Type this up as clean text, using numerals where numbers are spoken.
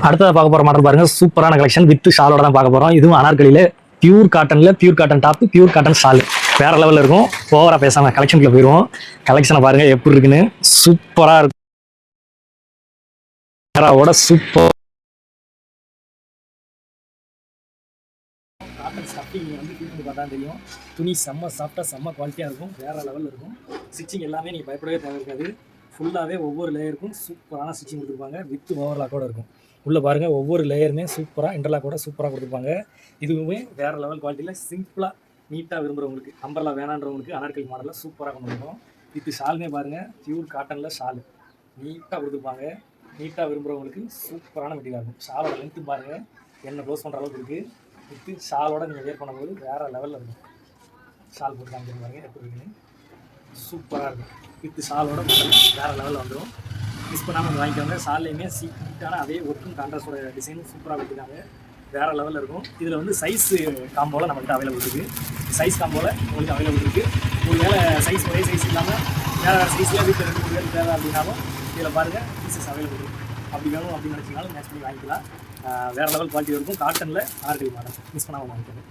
அடுத்தது பார்க்க போகிற மாடல் பாருங்கள், சூப்பரான கலெக்ஷன் வித் ஷாலோட தான் பார்க்க போகிறோம். இதுவும் அனார்கலியில் பியூர் காட்டனில் pure cotton top pure cotton shawl வேறு லெவலில் இருக்கும். ஓவராக பேசாமல் கலெக்ஷனுக்குள்ள போயிடுவோம். கலெக்ஷனை பாருங்கள் எப்படி இருக்குன்னு, சூப்பராக இருக்கும். சூப்பர் காட்டன் ஸ்டஃபிங் வந்து ஃபீல் பார்த்தா தெரியும். துணி செம்ம சாஃப்டாக செம்ம குவாலிட்டியாக இருக்கும். வேறு லெவலில் இருக்கும். ஸ்டிச்சிங் எல்லாமே நீங்கள் பயப்படவே தேவை இருக்காது. ஃபுல்லாகவே ஒவ்வொரு லேயருக்கும் சூப்பரான ஸ்டிச்சிங் கொடுத்துருப்பாங்க. வித் ஓவர்லாக்கோடு இருக்கும். உள்ளே பாருங்கள், ஒவ்வொரு லேயருமே சூப்பராக இன்டர்லாக்கோட சூப்பராக கொடுத்துருப்பாங்க. இதுவுமே வேறு லெவல் குவாலிட்டியில் சிம்பிளாக நீட்டாக விரும்புகிறவங்களுக்கு, அம்பர்லா வேணான்றவங்களுக்கு அனார்கலி மாடலில் சூப்பராக கொண்டு வந்துருக்கோம். வித் ஷாலுமே பாருங்கள், பியூர் காட்டனில் ஷாலு நீட்டாக கொடுத்துருப்பாங்க. நீட்டாக விரும்புகிறவங்களுக்கு சூப்பரான மெட்டீரியல் இருக்கும். ஷாலோட லென்த்து பாருங்கள், என்ன க்ளோஸ் பண்ணுற அளவுக்கு இருக்குது. வித்து ஷாலோட நீங்கள் வேர் பண்ணும்போது வேறு லெவலில் இருக்கும். ஷால் போட்டு காமிக்கிற பாருங்க எப்படி இருக்குன்னு, சூப்பராக இருக்கும். வித்து ஷாலோட வேறு லெவலில் வந்துடும். மிஸ் பண்ணாமல் வாங்கிக்கோங்க. ஷால்லையுமே சீட்டான அதே ஒர்க்கும் கான்ட்ராஸ்டோட டிசைனும் சூப்பராக கொடுத்துருக்காங்க. வேறு லெவலில் இருக்கும். இதில் வந்து சைஸ் காம்போவில் நம்மகிட்ட அவைலபிள் இருக்குது. சைஸ் காம்போவில் உங்களுக்கு அவைலபிள் இருக்குது. ஒரு வேளை சைஸ் ஒரே சைஸ் இல்லாமல் வேறு வேறு சைஸில் வீட்டில் 2 பேர் தேவை அப்படின்னாலும் இதில் பாருங்கள் பீசஸ் அவைலபிள் இருக்குது. அப்படி வேணும் அப்படின்னு நினச்சிங்கனாலும் மேட்ச் பண்ணி வாங்கிக்கலாம். வேறு லெவல் குவாலிட்டி இருக்கும். காட்டனில் அனார்கலி மாடல் மிஸ் பண்ணாமல் வாங்கிக்கோங்க.